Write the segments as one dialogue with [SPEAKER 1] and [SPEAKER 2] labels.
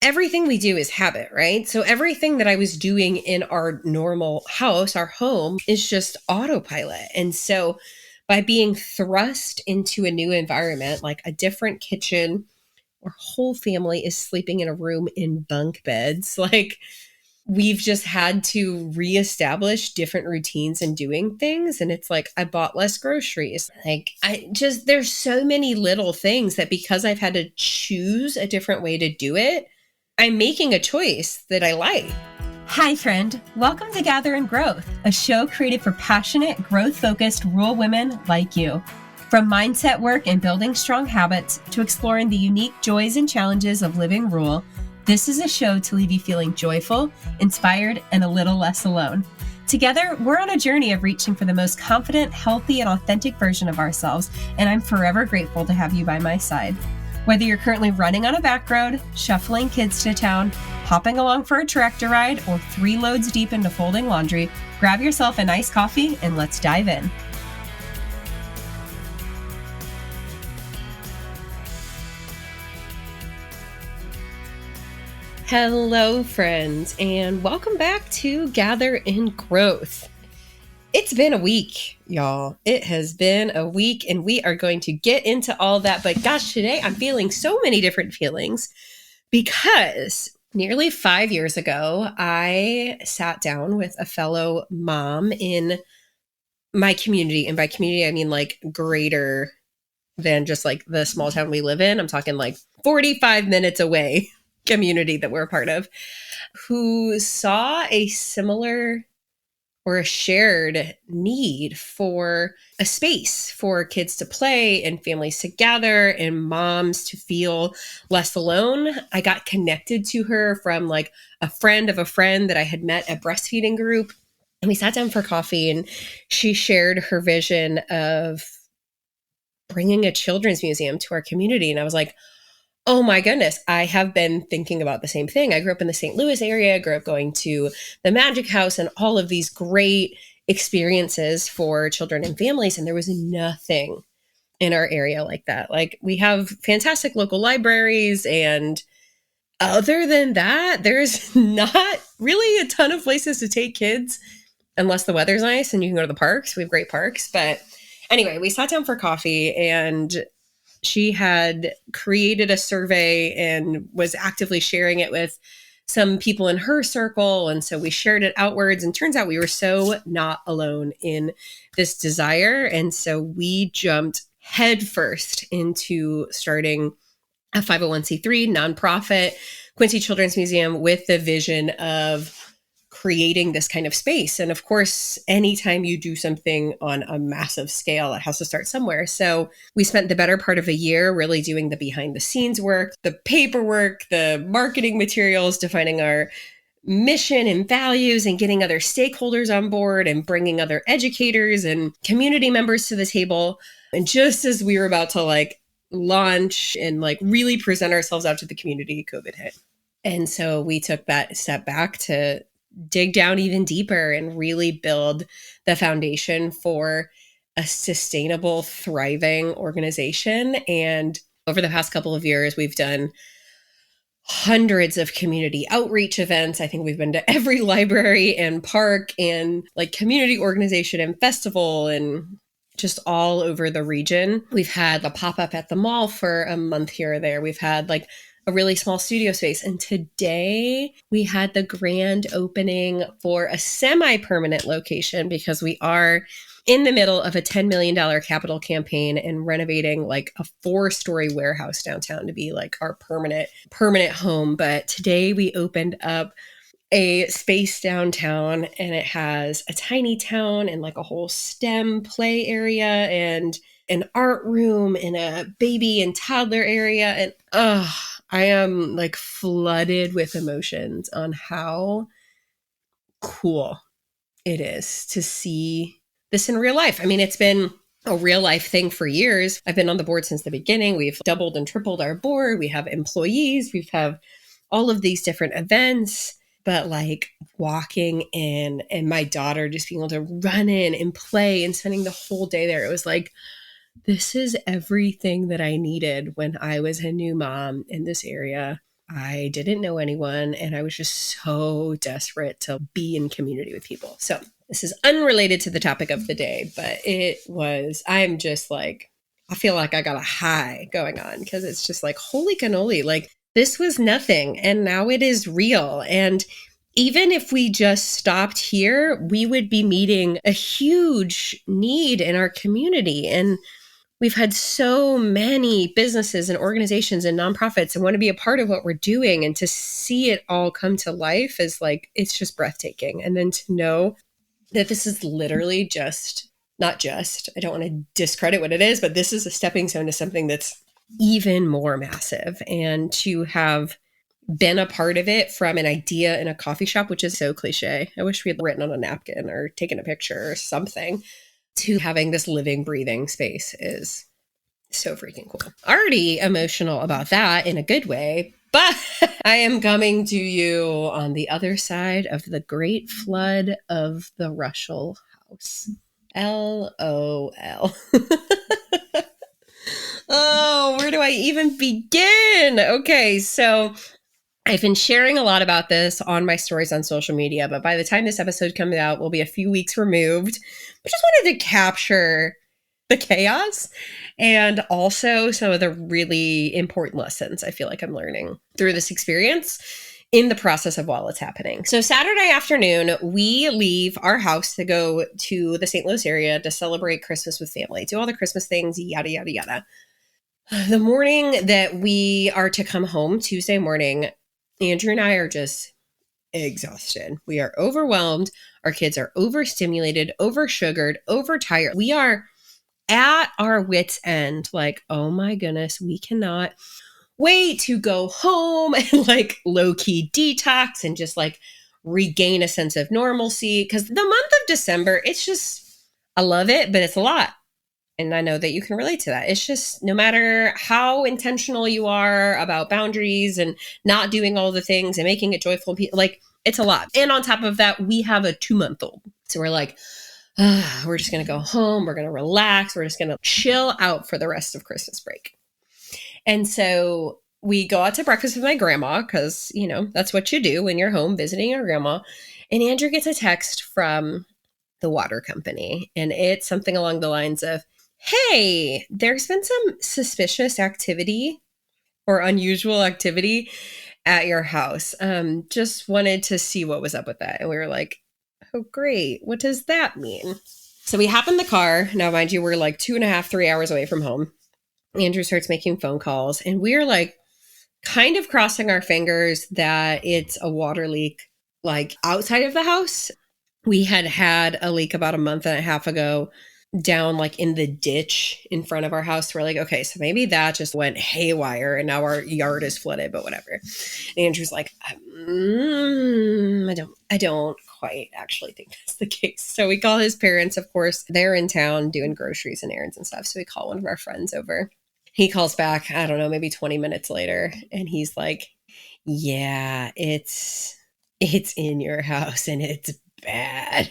[SPEAKER 1] everything we do is habit, right? So everything that I was doing in our normal house, our home, is just autopilot. And so by being thrust into a new environment, like a different kitchen, our whole family is sleeping in a room in bunk beds, like we've just had to reestablish different routines and doing things. And it's like, I bought less groceries. Like, there's so many little things that because I've had to choose a different way to do it, I'm making a choice that I like.
[SPEAKER 2] Hi, friend. Welcome to Gather and Growth, a show created for passionate, growth-focused rural women like you. From mindset work and building strong habits to exploring the unique joys and challenges of living rural, this is a show to leave you feeling joyful, inspired, and a little less alone. Together, we're on a journey of reaching for the most confident, healthy, and authentic version of ourselves, and I'm forever grateful to have you by my side. Whether you're currently running on a back road, shuffling kids to town, hopping along for a tractor ride, or 3 loads deep into folding laundry, grab yourself a nice coffee and let's dive in.
[SPEAKER 1] Hello, friends, and welcome back to Gather in Growth. It's been a week, y'all. It has been a week, and we are going to get into all that. But gosh, today I'm feeling so many different feelings because nearly 5 years ago, I sat down with a fellow mom in my community. And by community, I mean like greater than just like the small town we live in. I'm talking like 45 minutes away community that we're a part of, who saw a similar or a shared need for a space for kids to play and families to gather and moms to feel less alone. I got connected to her from like a friend of a friend that I had met at breastfeeding group. And we sat down for coffee and she shared her vision of bringing a children's museum to our community. And I was like, oh my goodness, I have been thinking about the same thing. I grew up in the St. Louis area. I grew up going to the Magic House and all of these great experiences for children and families. And there was nothing in our area like that. Like, we have fantastic local libraries. And other than that, there's not really a ton of places to take kids unless the weather's nice and you can go to the parks. We have great parks. But anyway, we sat down for coffee and she had created a survey and was actively sharing it with some people in her circle. And so we shared it outwards, and turns out we were so not alone in this desire. And so we jumped headfirst into starting a 501c3 nonprofit, Quincy Children's Museum, with the vision of creating this kind of space. And of course, anytime you do something on a massive scale, it has to start somewhere. So we spent the better part of a year really doing the behind the scenes work, the paperwork, the marketing materials, defining our mission and values, and getting other stakeholders on board and bringing other educators and community members to the table. And just as we were about to like launch and like really present ourselves out to the community, COVID hit. And so we took that step back to dig down even deeper and really build the foundation for a sustainable, thriving organization. And over the past couple of years, we've done hundreds of community outreach events. I think we've been to every library and park and like community organization and festival and just all over the region. We've had a pop-up at the mall for a month here or there. We've had like a really small studio space. And today we had the grand opening for a semi-permanent location because we are in the middle of a $10 million capital campaign and renovating like a 4-story warehouse downtown to be like our permanent home. But today we opened up a space downtown, and it has a tiny town and like a whole STEM play area and an art room and a baby and toddler area. And I am like flooded with emotions on how cool it is to see this in real life. I mean, it's been a real life thing for years. I've been on the board since the beginning. We've doubled and tripled our board. We have employees. We have all of these different events. But like walking in and my daughter just being able to run in and play and spending the whole day there, it was like, this is everything that I needed when I was a new mom in this area I didn't know anyone, and I was just so desperate to be in community with people. So this is unrelated to the topic of the day, but I'm just like, I feel like I got a high going on because it's just like, holy cannoli, like this was nothing. And now it is real. And even if we just stopped here, we would be meeting a huge need in our community. And we've had so many businesses and organizations and nonprofits and want to be a part of what we're doing. And to see it all come to life is like, it's just breathtaking. And then to know that this is literally not just, I don't want to discredit what it is, but this is a stepping stone to something that's even more massive. And to have been a part of it from an idea in a coffee shop, which is so cliche. I wish we had written on a napkin or taken a picture or something, to having this living, breathing space is so freaking cool. Already emotional about that in a good way, but I am coming to you on the other side of the great flood of the Russell house. LOL. Oh, where do I even begin? Okay, so I've been sharing a lot about this on my stories on social media, but by the time this episode comes out, we'll be a few weeks removed. I just wanted to capture the chaos and also some of the really important lessons I feel like I'm learning through this experience in the process of while it's happening. So Saturday afternoon, we leave our house to go to the St. Louis area to celebrate Christmas with family, do all the Christmas things, yada, yada, yada. The morning that we are to come home, Tuesday morning, Andrew and I are just exhausted. We are overwhelmed. Our kids are overstimulated, oversugared, overtired. We are at our wits' end. Like, oh my goodness, we cannot wait to go home and like low-key detox and just like regain a sense of normalcy. Because the month of December, it's just, I love it, but it's a lot. And I know that you can relate to that. It's just no matter how intentional you are about boundaries and not doing all the things and making it joyful, like it's a lot. And on top of that, we have a 2-month-old. So we're like, we're just going to go home. We're going to relax. We're just going to chill out for the rest of Christmas break. And so we go out to breakfast with my grandma because, you know, that's what you do when you're home visiting your grandma. And Andrew gets a text from the water company. And it's something along the lines of, hey, there's been some suspicious activity or unusual activity at your house. Just wanted to see what was up with that. And we were like, oh, great. What does that mean? So we hop in the car. Now, mind you, we're like 2.5, 3 hours away from home. Andrew starts making phone calls and we're like kind of crossing our fingers that it's a water leak like outside of the house. We had a leak about a month and a half ago down like in the ditch in front of our house. We're like, okay, so maybe that just went haywire and now our yard is flooded, but whatever. And Andrew's like, I don't quite actually think that's the case. So we call his parents, of course, they're in town doing groceries and errands and stuff. So we call one of our friends over. He calls back, I don't know, maybe 20 minutes later. And he's like, yeah, it's in your house and it's bad.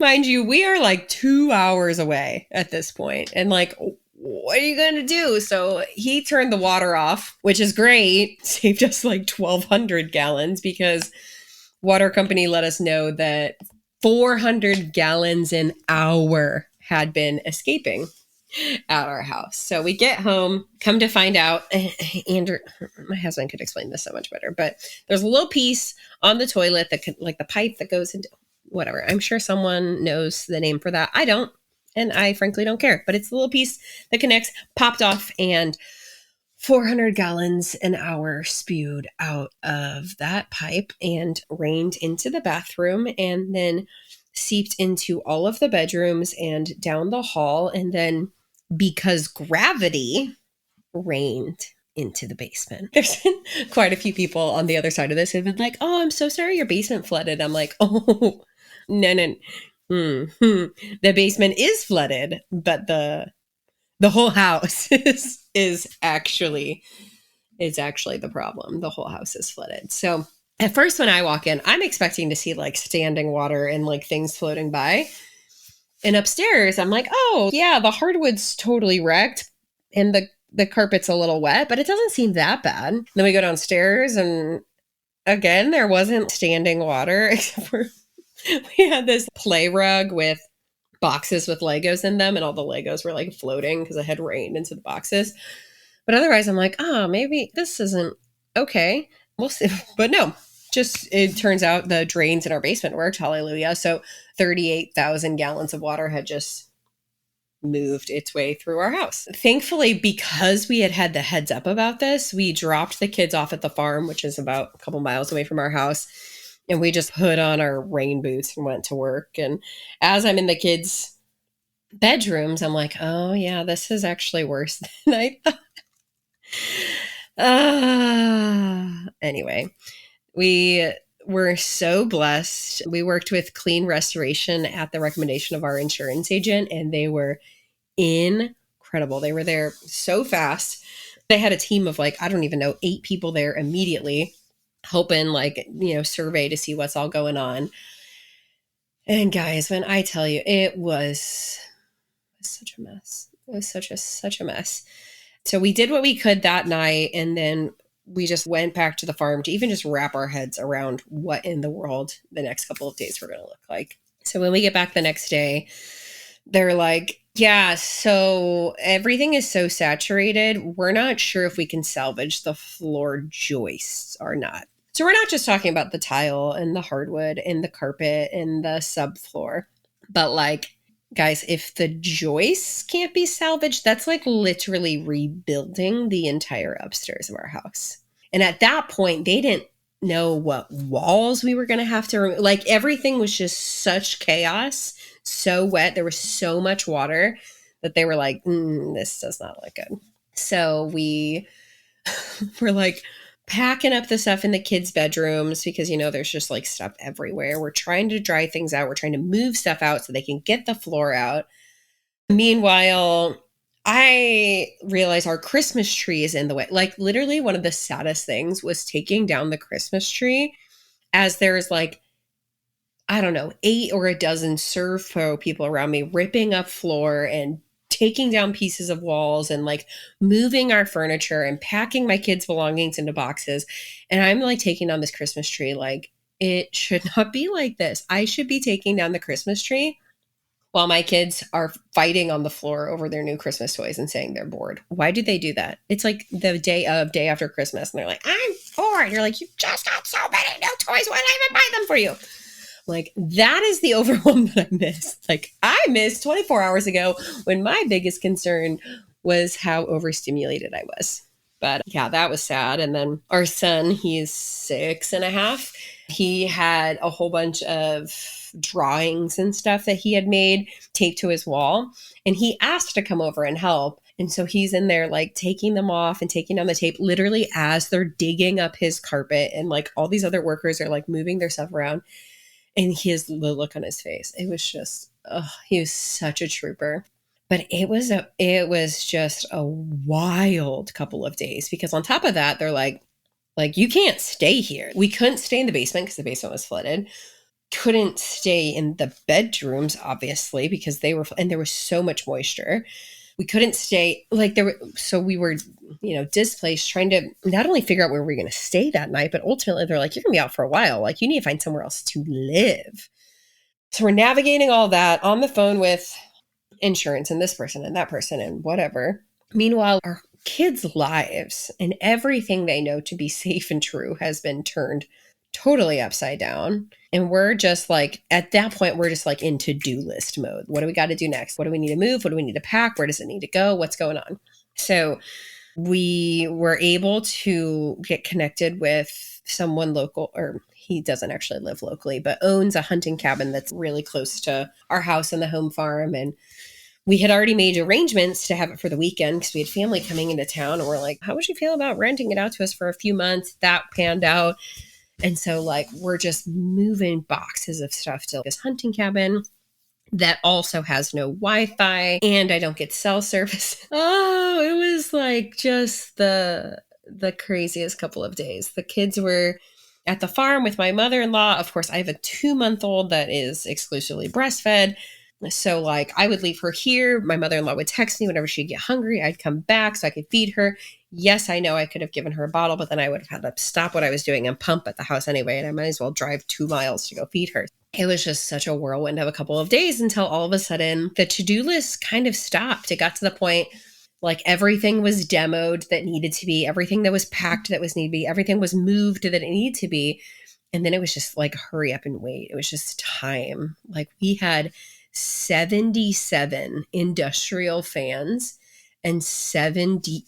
[SPEAKER 1] Mind you, we are like 2 hours away at this point. And like, what are you going to do? So he turned the water off, which is great. Saved us like 1,200 gallons because water company let us know that 400 gallons an hour had been escaping at our house. So we get home, come to find out, Andrew, my husband could explain this so much better, but there's a little piece on the toilet that could, like the pipe that goes into whatever. I'm sure someone knows the name for that. I don't. And I frankly don't care. But it's the little piece that connects, popped off, and 400 gallons an hour spewed out of that pipe and rained into the bathroom and then seeped into all of the bedrooms and down the hall. And then because gravity rained into the basement. There's been quite a few people on the other side of this who've been like, oh, I'm so sorry your basement flooded. I'm like, oh, no. The basement is flooded, but the whole house is actually the problem. The whole house is flooded. So at first when I walk in, I'm expecting to see like standing water and like things floating by. And upstairs, I'm like, oh yeah, the hardwood's totally wrecked. And the the carpet's a little wet, but it doesn't seem that bad. Then we go downstairs and again, there wasn't standing water except for we had this play rug with boxes with Legos in them, and all the Legos were like floating because it had rained into the boxes. But otherwise, I'm like, oh, maybe this isn't okay. We'll see. But no, just it turns out the drains in our basement worked. Hallelujah. So 38,000 gallons of water had just moved its way through our house. Thankfully, because we had the heads up about this, we dropped the kids off at the farm, which is about a couple miles away from our house. And we just put on our rain boots and went to work. And as I'm in the kids' bedrooms, I'm like, oh, yeah, this is actually worse than I thought. Anyway, we were so blessed. We worked with Clean Restoration at the recommendation of our insurance agent, and they were incredible. They were there so fast. They had a team of like, I don't even know, 8 people there immediately, helping like, survey to see what's all going on. And guys, when I tell you, it was such a mess. It was such a mess. So we did what we could that night, and then we just went back to the farm to even just wrap our heads around what in the world the next couple of days were going to look like. So when we get back the next day, they're like, yeah, so everything is so saturated. We're not sure if we can salvage the floor joists or not. So we're not just talking about the tile and the hardwood and the carpet and the subfloor, but like, guys, if the joists can't be salvaged, that's like literally rebuilding the entire upstairs of our house. And at that point, they didn't know what walls we were going to have to remove. Like everything was just such chaos, so wet. There was so much water that they were like, this does not look good. So we were like packing up the stuff in the kids' bedrooms because, there's just like stuff everywhere. We're trying to dry things out. We're trying to move stuff out so they can get the floor out. Meanwhile, I realize our Christmas tree is in the way. Like literally one of the saddest things was taking down the Christmas tree as there's like, I don't know, 8 or a dozen serve pro people around me ripping up floor and taking down pieces of walls and like moving our furniture and packing my kids' belongings into boxes. And I'm like taking down this Christmas tree. Like it should not be like this. I should be taking down the Christmas tree while my kids are fighting on the floor over their new Christmas toys and saying they're bored. Why do they do that? It's like the day after Christmas. And they're like, I'm bored. You're like, you just got so many new toys. Why did I even buy them for you? Like, that is the overwhelm that I missed. Like, I missed 24 hours ago when my biggest concern was how overstimulated I was. But yeah, that was sad. And then our son, he's 6.5. He had a whole bunch of drawings and stuff that he had made taped to his wall. And he asked to come over and help. And so he's in there like taking them off and taking down the tape literally as they're digging up his carpet. And like all these other workers are like moving their stuff around. And the look on his face, it was just, he was such a trooper. But it was just a wild couple of days because on top of that, they're like, you can't stay here. We couldn't stay in the basement because the basement was flooded. Couldn't stay in the bedrooms, obviously, because there was so much moisture. We couldn't stay so we were, displaced trying to not only figure out where we were going to stay that night, but ultimately they're like, you're going to be out for a while. Like you need to find somewhere else to live. So we're navigating all that on the phone with insurance and this person and that person and whatever. Meanwhile, our kids' lives and everything they know to be safe and true has been turned totally upside down. And we're just like, at that point, we're just like in to-do list mode. What do we got to do next? What do we need to move? What do we need to pack? Where does it need to go? What's going on? So we were able to get connected with someone local, or he doesn't actually live locally, but owns a hunting cabin that's really close to our house and the home farm. And we had already made arrangements to have it for the weekend because we had family coming into town. And we're like, how would you feel about renting it out to us for a few months? That panned out. And so like, we're just moving boxes of stuff to this hunting cabin that also has no Wi-Fi and I don't get cell service. Oh, it was like just the craziest couple of days. The kids were at the farm with my mother-in-law. Of course, I have a 2-month-old that is exclusively breastfed. So like I would leave her here. My mother-in-law would text me whenever she'd get hungry. I'd come back so I could feed her. Yes, I know I could have given her a bottle, but then I would have had to stop what I was doing and pump at the house anyway. And I might as well drive 2 miles to go feed her. It was just such a whirlwind of a couple of days until all of a sudden the to-do list kind of stopped. It got to the point like everything was demoed that needed to be, everything that was packed that was needed to be, everything was moved that it needed to be. And then it was just like, hurry up and wait. It was just time. Like we had 77 industrial fans and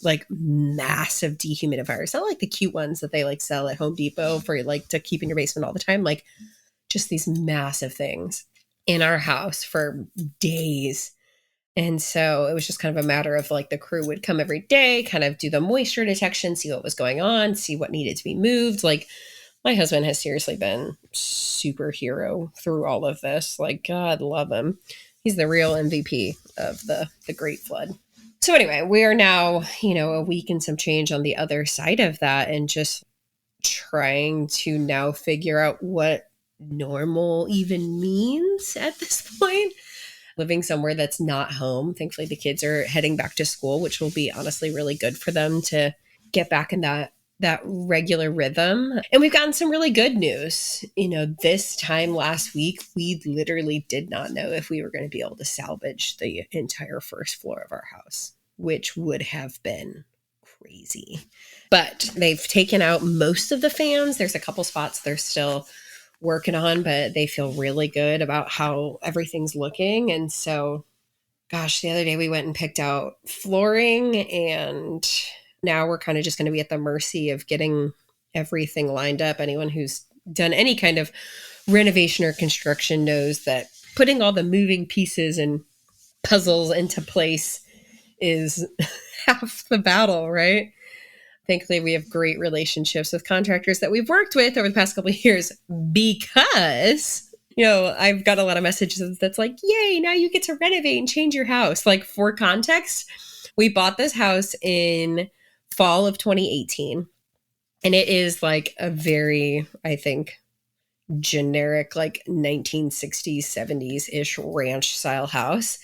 [SPEAKER 1] like massive dehumidifiers. Not like the cute ones that they like sell at Home Depot for like to keep in your basement all the time. Like just these massive things in our house for days. And so it was just kind of a matter of like the crew would come every day, kind of do the moisture detection, see what was going on, see what needed to be moved. Like my husband has seriously been superhero through all of this. Like, God love him. He's the real MVP of the Great Flood. So anyway, we are now, a week and some change on the other side of that and just trying to now figure out what normal even means at this point. Living somewhere that's not home. Thankfully, the kids are heading back to school, which will be honestly really good for them to get back in that regular rhythm. And we've gotten some really good news. This time last week, we literally did not know if we were going to be able to salvage the entire first floor of our house, which would have been crazy. But they've taken out most of the fans. There's a couple spots they're still working on, but they feel really good about how everything's looking. And so, gosh, the other day we went and picked out flooring, and now we're kind of just going to be at the mercy of getting everything lined up. Anyone who's done any kind of renovation or construction knows that putting all the moving pieces and puzzles into place is half the battle, right? Thankfully, we have great relationships with contractors that we've worked with over the past couple of years because, I've got a lot of messages that's like, yay, now you get to renovate and change your house. Like for context, we bought this house in fall of 2018. And it is like a very, I think, generic, like 1960s, 70s-ish ranch style house.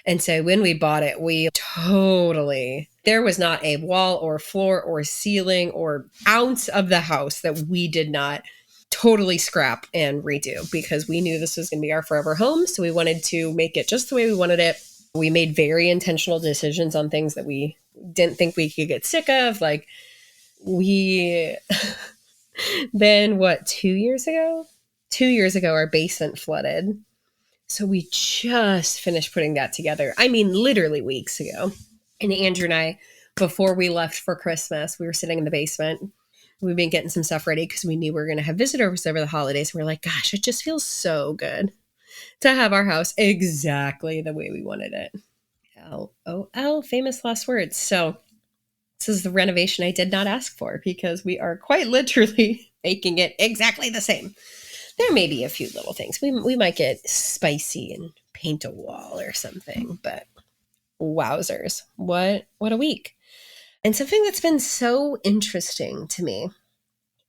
[SPEAKER 1] And so when we bought it, there was not a wall or floor or ceiling or ounce of the house that we did not totally scrap and redo because we knew this was going to be our forever home. So we wanted to make it just the way we wanted it. We made very intentional decisions on things that we didn't think we could get sick of. Like then 2 years ago? 2 years ago, our basement flooded. So we just finished putting that together. I mean, literally weeks ago. And Andrew and I, before we left for Christmas, we were sitting in the basement. We've been getting some stuff ready because we knew we were going to have visitors over the holidays. And we're like, gosh, it just feels so good to have our house exactly the way we wanted it. LOL, famous last words. So this is the renovation I did not ask for because we are quite literally making it exactly the same. There may be a few little things. We might get spicy and paint a wall or something, but wowzers. What a week. And something that's been so interesting to me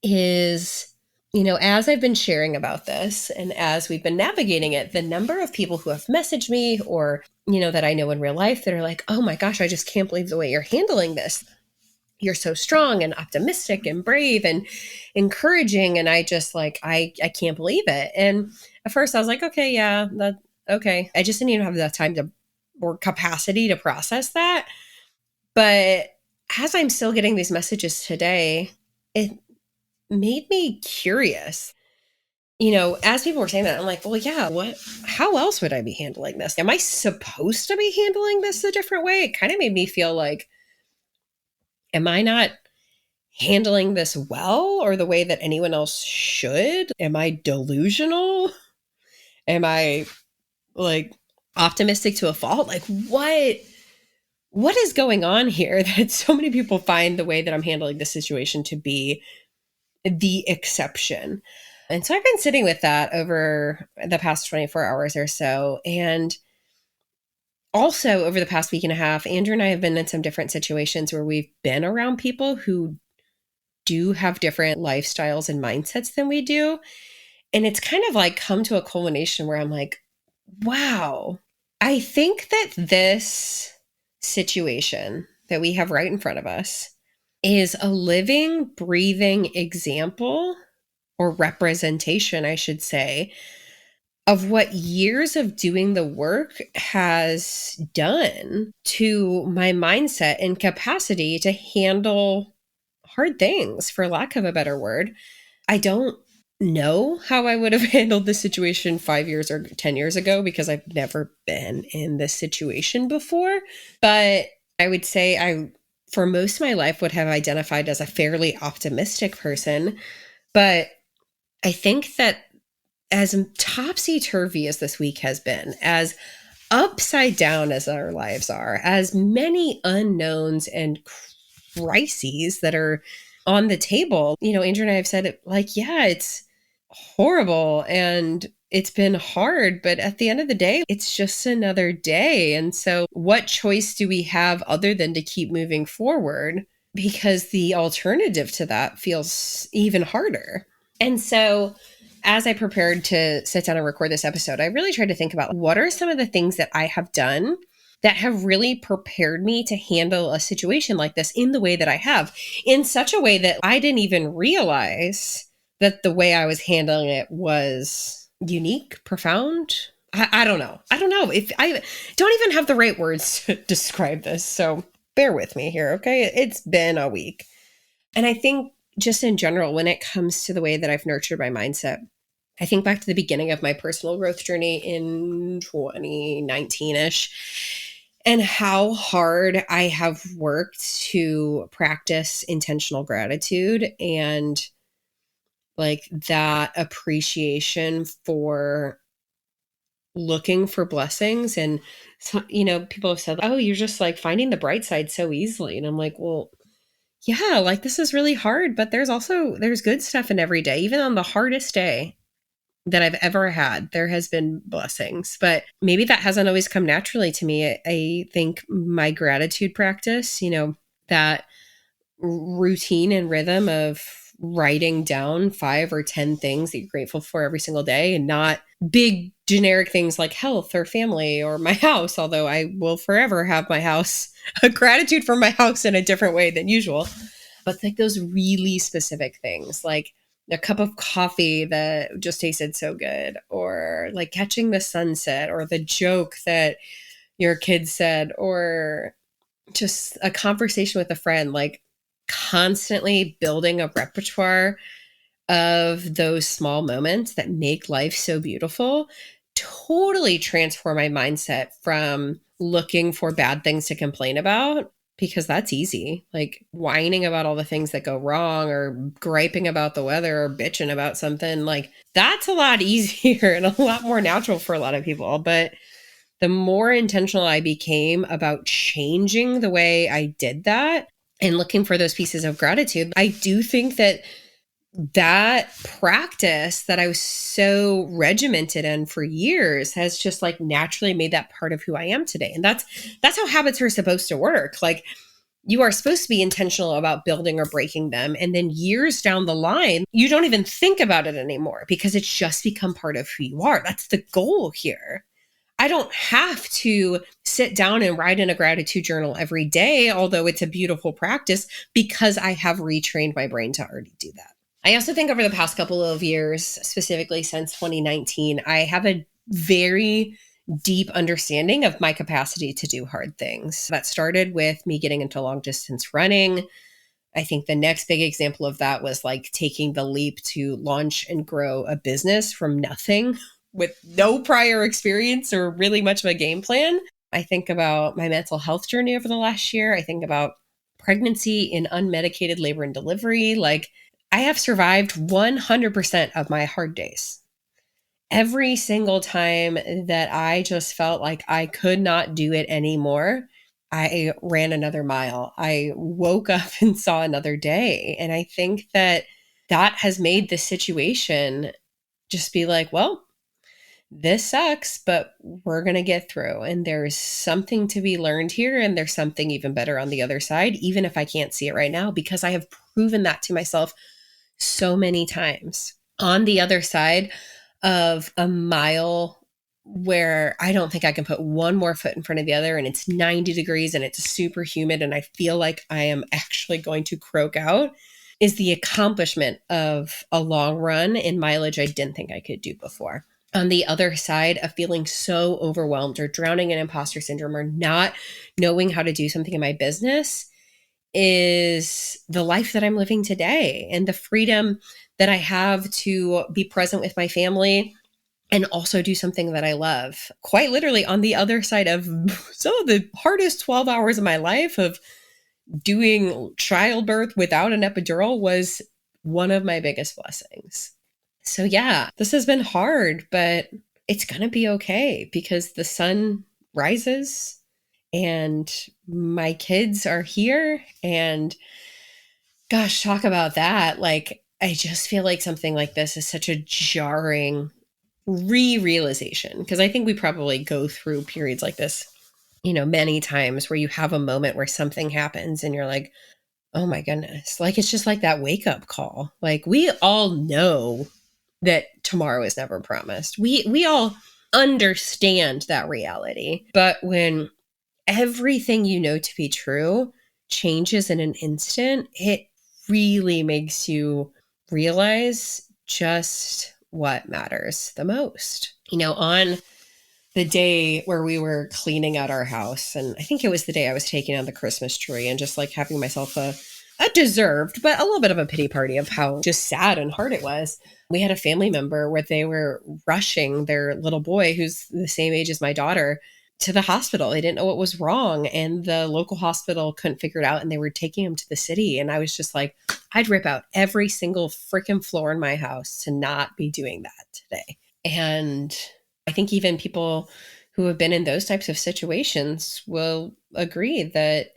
[SPEAKER 1] is, as I've been sharing about this and as we've been navigating it, the number of people who have messaged me or, that I know in real life that are like, oh my gosh, I just can't believe the way you're handling this. You're so strong and optimistic and brave and encouraging. And I just like, I can't believe it. And at first I was like, okay, yeah, okay. I just didn't even have the time or capacity to process that. But as I'm still getting these messages today, it made me curious. As people were saying that, I'm like, well, yeah, how else would I be handling this? Am I supposed to be handling this a different way? It kind of made me feel like, am I not handling this well or the way that anyone else should? Am I delusional? Am I like optimistic to a fault? Like what is going on here that so many people find the way that I'm handling this situation to be the exception? And so I've been sitting with that over the past 24 hours or so. And also over the past week and a half, Andrew and I have been in some different situations where we've been around people who do have different lifestyles and mindsets than we do. And it's kind of like come to a culmination where I'm like, wow, I think that this situation that we have right in front of us is a living, breathing example or representation, I should say, of what years of doing the work has done to my mindset and capacity to handle hard things, for lack of a better word. I don't know how I would have handled this situation 5 years or 10 years ago because I've never been in this situation before. But I would say for most of my life, would have identified as a fairly optimistic person. But I think that as topsy-turvy as this week has been, as upside down as our lives are, as many unknowns and crises that are on the table, Andrew and I have said it like, yeah, it's horrible and it's been hard, but at the end of the day, it's just another day. And so, what choice do we have other than to keep moving forward? Because the alternative to that feels even harder. And so, as I prepared to sit down and record this episode, I really tried to think about what are some of the things that I have done that have really prepared me to handle a situation like this in the way that I have, in such a way that I didn't even realize that the way I was handling it was unique, profound. I don't know. I don't know if I don't even have the right words to describe this. So bear with me here, okay? It's been a week. And I think just in general, when it comes to the way that I've nurtured my mindset, I think back to the beginning of my personal growth journey in 2019-ish and how hard I have worked to practice intentional gratitude and like that appreciation for looking for blessings. And, people have said, oh, you're just like finding the bright side so easily. And I'm like, well, yeah, like this is really hard, but there's good stuff in every day. Even on the hardest day that I've ever had, there has been blessings, but maybe that hasn't always come naturally to me. I think my gratitude practice, that routine and rhythm of writing down 5 or 10 things that you're grateful for every single day, and not big generic things like health or family or my house, although I will forever have my house, a gratitude for my house in a different way than usual. But like those really specific things, like a cup of coffee that just tasted so good, or like catching the sunset, or the joke that your kid said, or just a conversation with a friend, like constantly building a repertoire of those small moments that make life so beautiful totally transform my mindset from looking for bad things to complain about, because that's easy. Like whining about all the things that go wrong, or griping about the weather, or bitching about something, like that's a lot easier and a lot more natural for a lot of people. But the more intentional I became about changing the way I did that and looking for those pieces of gratitude, I do think that practice that I was so regimented in for years has just like naturally made that part of who I am today. And that's how habits are supposed to work. Like you are supposed to be intentional about building or breaking them. And then years down the line, you don't even think about it anymore because it's just become part of who you are. That's the goal here. I don't have to sit down and write in a gratitude journal every day, although it's a beautiful practice, because I have retrained my brain to already do that. I also think over the past couple of years, specifically since 2019, I have a very deep understanding of my capacity to do hard things. That started with me getting into long distance running. I think the next big example of that was like taking the leap to launch and grow a business from nothing with no prior experience or really much of a game plan. I think about my mental health journey over the last year. I think about pregnancy in unmedicated labor and delivery. Like I have survived 100% of my hard days. Every single time that I just felt like I could not do it anymore, I ran another mile. I woke up and saw another day. And I think that has made the situation just be like, well, this sucks, but we're going to get through. And there's something to be learned here. And there's something even better on the other side, even if I can't see it right now, because I have proven that to myself so many times. On the other side of a mile where I don't think I can put one more foot in front of the other, and it's 90 degrees and it's super humid and I feel like I am actually going to croak out, is the accomplishment of a long run in mileage I didn't think I could do before. On the other side of feeling so overwhelmed or drowning in imposter syndrome or not knowing how to do something in my business is the life that I'm living today and the freedom that I have to be present with my family and also do something that I love. Quite literally, on the other side of some of the hardest 12 hours of my life of doing childbirth without an epidural was one of my biggest blessings. So yeah, this has been hard, but it's going to be okay because the sun rises and my kids are here. And gosh, talk about that. Like, I just feel like something like this is such a jarring realization, because I think we probably go through periods like this, many times where you have a moment where something happens and you're like, oh my goodness. Like, it's just like that wake up call. Like, we all know that tomorrow is never promised. We all understand that reality. But when everything you know to be true changes in an instant, it really makes you realize just what matters the most. On the day where we were cleaning out our house, and I think it was the day I was taking down the Christmas tree and just like having myself a deserved, but a little bit of a pity party of how just sad and hard it was. We had a family member where they were rushing their little boy, who's the same age as my daughter, to the hospital. They didn't know what was wrong, and the local hospital couldn't figure it out, and they were taking him to the city. And I was just like, I'd rip out every single freaking floor in my house to not be doing that today. And I think even people who have been in those types of situations will agree that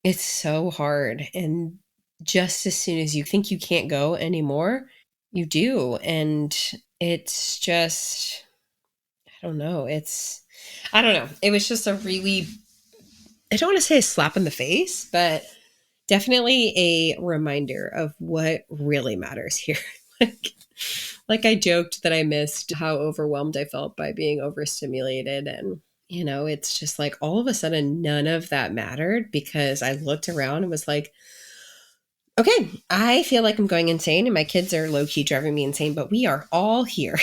[SPEAKER 1] it's so hard. And just as soon as you think you can't go anymore, you do. And it's just, I don't know. It was just a really, I don't want to say a slap in the face, but definitely a reminder of what really matters here. like I joked that I missed how overwhelmed I felt by being overstimulated. And, it's just like all of a sudden, none of that mattered because I looked around and was like, okay, I feel like I'm going insane and my kids are low key driving me insane, but we are all here.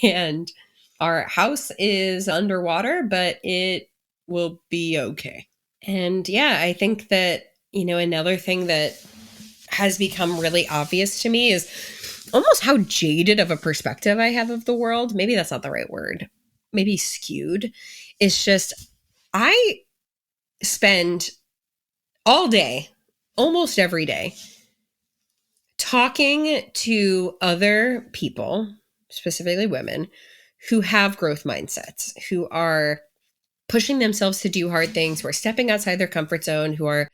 [SPEAKER 1] And our house is underwater, but it will be okay. And yeah, I think that, another thing that has become really obvious to me is almost how jaded of a perspective I have of the world. Maybe that's not the right word. Maybe skewed. It's just, I spend all day, almost every day, talking to other people, specifically women, who have growth mindsets, who are pushing themselves to do hard things, who are stepping outside their comfort zone, who are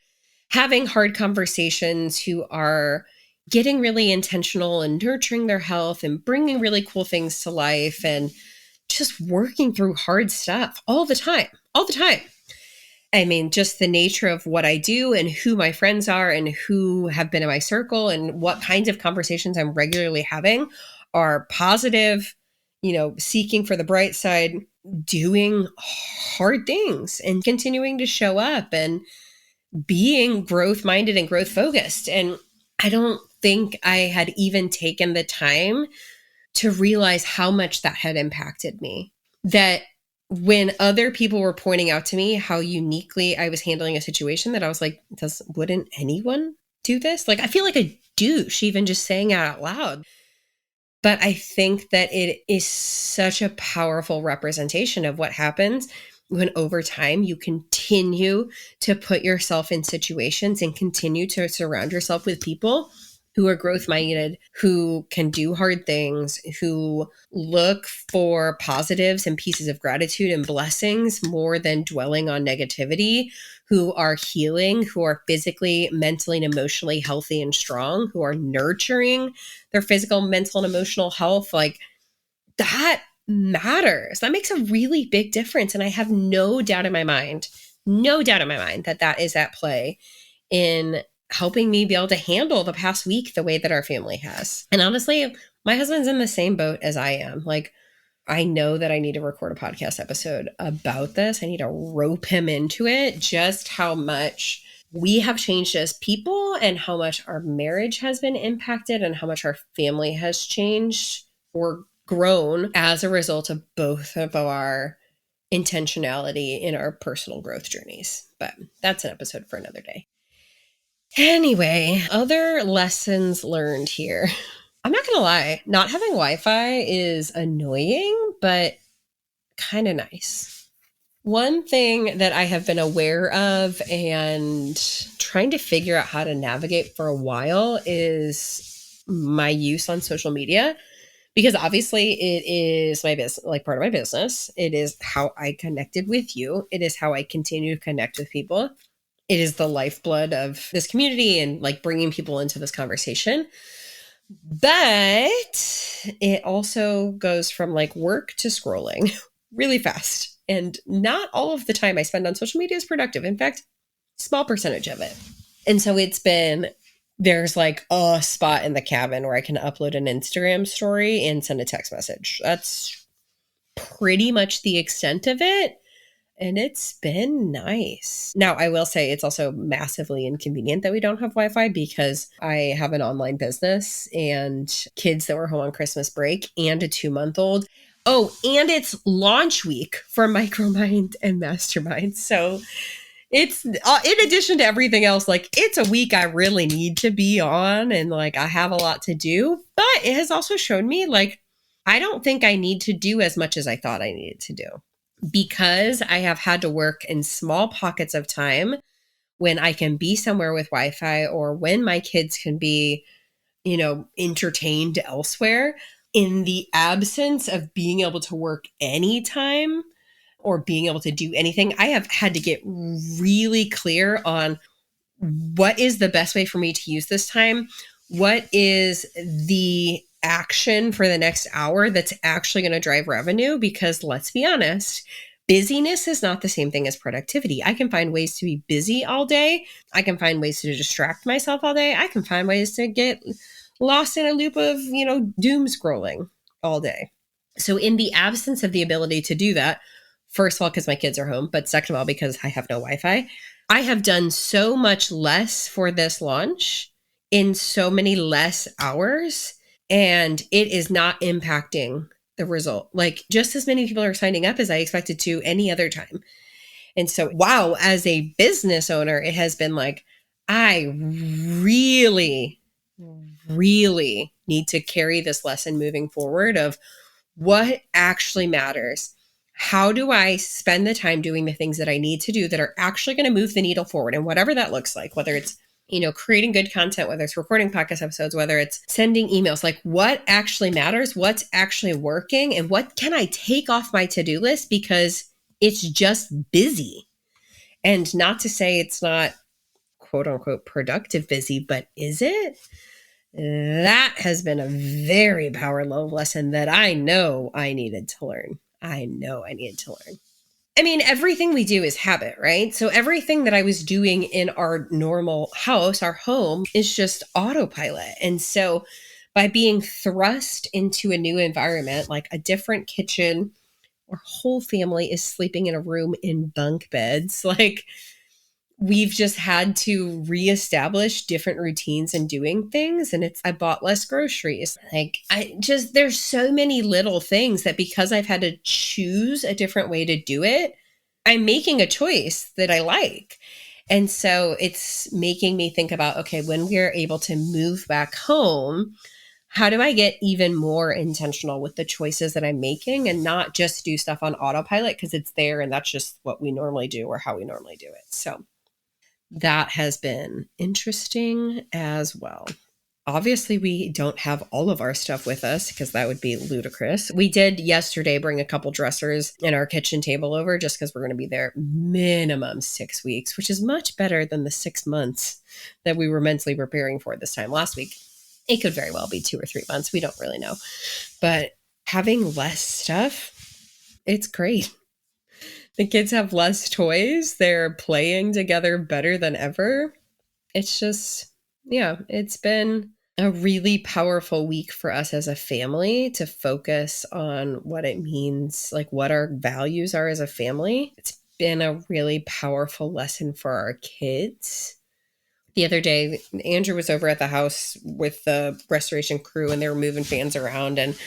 [SPEAKER 1] having hard conversations, who are getting really intentional and nurturing their health and bringing really cool things to life and just working through hard stuff all the time. I mean, just the nature of what I do and who my friends are and who have been in my circle and what kinds of conversations I'm regularly having are positive, seeking for the bright side, doing hard things and continuing to show up and being growth minded and growth focused. And I don't think I had even taken the time to realize how much that had impacted me. That when other people were pointing out to me how uniquely I was handling a situation, that I was like, wouldn't anyone do this? Like, I feel like a douche even just saying it out loud. But I think that it is such a powerful representation of what happens when over time you continue to put yourself in situations and continue to surround yourself with people who are growth minded, who can do hard things, who look for positives and pieces of gratitude and blessings more than dwelling on negativity, who are healing, who are physically, mentally, and emotionally healthy and strong, who are nurturing their physical, mental, and emotional health. Like, that matters. That makes a really big difference. And I have no doubt in my mind that that is at play in helping me be able to handle the past week the way that our family has. And honestly, my husband's in the same boat as I am. Like, I know that I need to record a podcast episode about this. I need to rope him into it, just how much we have changed as people and how much our marriage has been impacted and how much our family has changed or grown as a result of both of our intentionality in our personal growth journeys. But that's an episode for another day. Anyway, other lessons learned here. I'm not going to lie, not having Wi-Fi is annoying, but kind of nice. One thing that I have been aware of and trying to figure out how to navigate for a while is my use on social media, because obviously it is my business, like part of my business. It is how I connected with you. It is how I continue to connect with people. It is the lifeblood of this community and like bringing people into this conversation. But it also goes from like work to scrolling really fast. And not all of the time I spend on social media is productive. In fact, small percentage of it. And so there's like a spot in the cabin where I can upload an Instagram story and send a text message. That's pretty much the extent of it. And it's been nice. Now, I will say it's also massively inconvenient that we don't have Wi-Fi because I have an online business and kids that were home on Christmas break and a 2-month-old. Oh, and it's launch week for Micromind and Mastermind. So it's in addition to everything else, like it's a week I really need to be on and like I have a lot to do. But it has also shown me like I don't think I need to do as much as I thought I needed to do, because I have had to work in small pockets of time when I can be somewhere with Wi-Fi or when my kids can be, entertained elsewhere. In the absence of being able to work anytime or being able to do anything, I have had to get really clear on what is the best way for me to use this time? What is the action for the next hour that's actually going to drive revenue? Because let's be honest, busyness is not the same thing as productivity. I can find ways to be busy all day. I can find ways to distract myself all day. I can find ways to get lost in a loop of, doom scrolling all day. So in the absence of the ability to do that, first of all, because my kids are home, but second of all, because I have no Wi-Fi, I have done so much less for this launch in so many less hours, and it is not impacting the result. Like just as many people are signing up as I expected to any other time. And so, wow, as a business owner, it has been like, I really, really need to carry this lesson moving forward of what actually matters. How do I spend the time doing the things that I need to do that are actually going to move the needle forward? And whatever that looks like, whether it's, creating good content, whether it's recording podcast episodes, whether it's sending emails, like what actually matters, what's actually working, and what can I take off my to-do list because it's just busy. And not to say it's not quote unquote productive busy, but is it? That has been a very power level lesson that I know I needed to learn. I mean, everything we do is habit, right? So everything that I was doing in our normal house, our home, is just autopilot. And so by being thrust into a new environment, like a different kitchen, our whole family is sleeping in a room in bunk beds, like we've just had to reestablish different routines and doing things. And I bought less groceries. There's so many little things that because I've had to choose a different way to do it, I'm making a choice that I like. And so it's making me think about, okay, when we're able to move back home, how do I get even more intentional with the choices that I'm making and not just do stuff on autopilot because it's there and that's just what we normally do or how we normally do it. So that has been interesting as well. Obviously, we don't have all of our stuff with us because that would be ludicrous. We did yesterday bring a couple dressers and our kitchen table over just because we're going to be there minimum 6 weeks, which is much better than the 6 months that we were mentally preparing for this time last week. It could very well be 2 or 3 months. We don't really know. But having less stuff, it's great. The kids have less toys. They're playing together better than ever. It's just, yeah, it's been a really powerful week for us as a family to focus on what it means, like what our values are as a family. It's been a really powerful lesson for our kids. The other day, Andrew was over at the house with the restoration crew and they were moving fans around and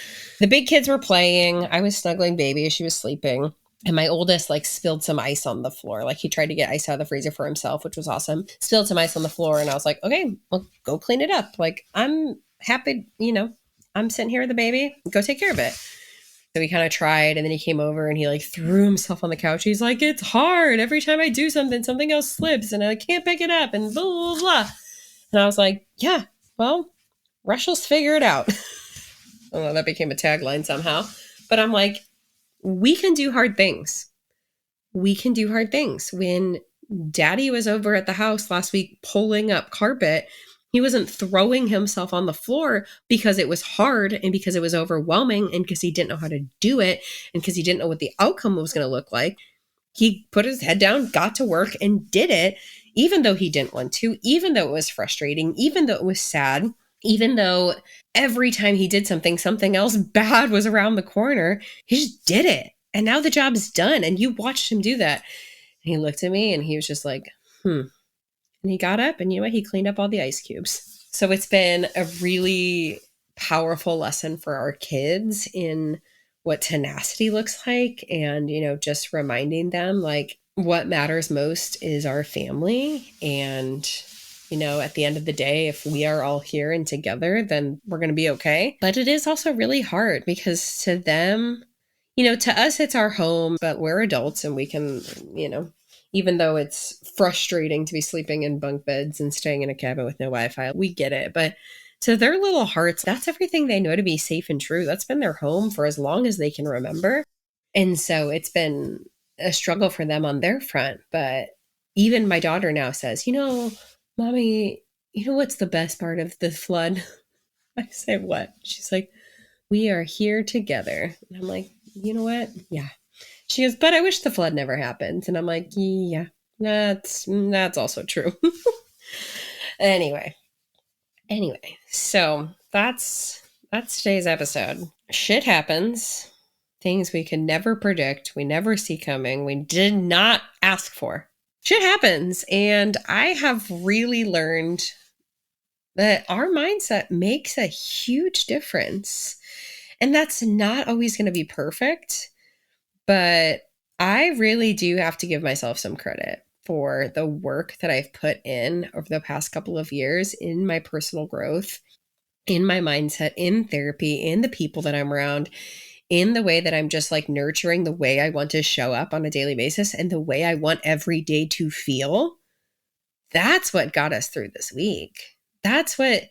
[SPEAKER 1] the big kids were playing. I was snuggling baby. She was sleeping. And my oldest spilled some ice on the floor. Like he tried to get ice out of the freezer for himself, which was awesome. Spilled some ice on the floor. And I was like, okay, well, go clean it up. Like I'm happy, I'm sitting here with the baby. Go take care of it. So he kind of tried, and then he came over and he threw himself on the couch. He's like, it's hard. Every time I do something, something else slips and I can't pick it up and blah, blah, blah. And I was like, yeah, well, Russia's figure it out. Oh, that became a tagline somehow. But I'm like, we can do hard things. We can do hard things. When Daddy was over at the house last week pulling up carpet, he wasn't throwing himself on the floor because it was hard and because it was overwhelming and because he didn't know how to do it and because he didn't know what the outcome was going to look like. He put his head down, got to work, and did it, even though he didn't want to, even though it was frustrating, even though it was sad, even though every time he did something, something else bad was around the corner. He just did it. And now the job's done. And you watched him do that. And he looked at me and he was just like, And he got up and you know what? He cleaned up all the ice cubes. So it's been a really powerful lesson for our kids in what tenacity looks like. And, just reminding them what matters most is our family. And, at the end of the day, if we are all here and together, then we're going to be okay. But it is also really hard because to them, to us, it's our home, but we're adults and we can, even though it's frustrating to be sleeping in bunk beds and staying in a cabin with no Wi-Fi, we get it. But to their little hearts, that's everything they know to be safe and true. That's been their home for as long as they can remember. And so it's been a struggle for them on their front. But even my daughter now says, Mommy, what's the best part of the flood? I say, what? She's like, we are here together. And I'm like, you know what? Yeah. She goes, but I wish the flood never happened. And I'm like, yeah, that's also true. Anyway, so that's today's episode. Shit happens. Things we could never predict, we never see coming, we did not ask for. Shit happens. And I have really learned that our mindset makes a huge difference. And that's not always going to be perfect. But I really do have to give myself some credit for the work that I've put in over the past couple of years in my personal growth, in my mindset, in therapy, in the people that I'm around, in the way that I'm just nurturing the way I want to show up on a daily basis and the way I want every day to feel. That's what got us through this week. That's what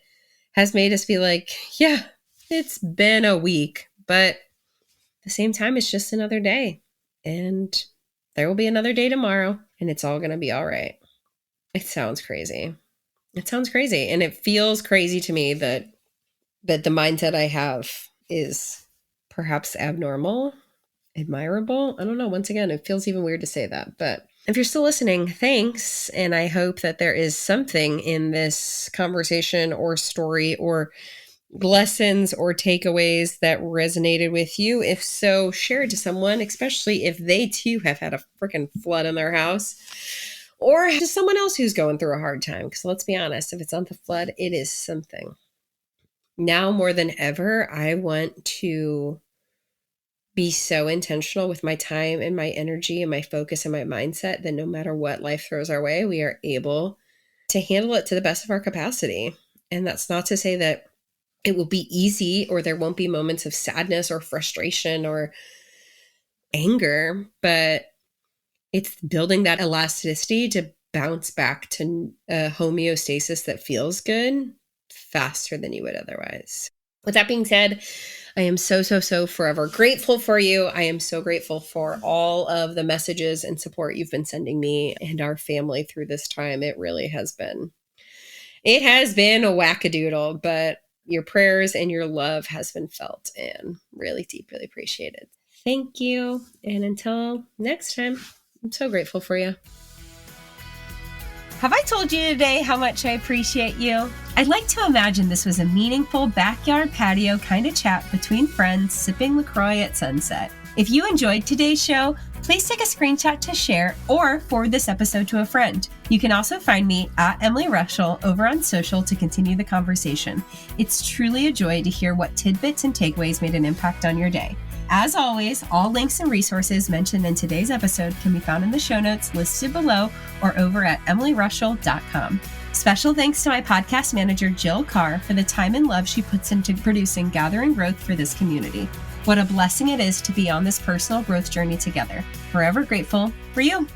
[SPEAKER 1] has made us be like, yeah, it's been a week, but at the same time, it's just another day. And there will be another day tomorrow, and it's all going to be all right. It sounds crazy. And it feels crazy to me that the mindset I have is perhaps abnormal, admirable. I don't know. Once again, it feels even weird to say that. But if you're still listening, thanks. And I hope that there is something in this conversation or story or lessons or takeaways that resonated with you. If so, share it to someone, especially if they too have had a freaking flood in their house or to someone else who's going through a hard time. Because let's be honest, if it's not the flood, it is something. Now more than ever, I want to be so intentional with my time and my energy and my focus and my mindset that no matter what life throws our way, we are able to handle it to the best of our capacity. And that's not to say that it will be easy or there won't be moments of sadness or frustration or anger, but it's building that elasticity to bounce back to a homeostasis that feels good faster than you would otherwise. With that being said, I am so forever grateful for you. I am so grateful for all of the messages and support you've been sending me and our family through this time. It really has been. It has been a wackadoodle, but your prayers and your love has been felt and really deeply appreciated. Thank you. And until next time, I'm so grateful for you.
[SPEAKER 2] Have I told you today how much I appreciate you? I'd like to imagine this was a meaningful backyard patio kind of chat between friends sipping LaCroix at sunset. If you enjoyed today's show, please take a screenshot to share or forward this episode to a friend. You can also find me at Emily Rushell over on social to continue the conversation. It's truly a joy to hear what tidbits and takeaways made an impact on your day. As always, all links and resources mentioned in today's episode can be found in the show notes listed below or over at emilyrushell.com. Special thanks to my podcast manager, Jill Carr, for the time and love she puts into producing Gather and Growth for this community. What a blessing it is to be on this personal growth journey together. Forever grateful for you.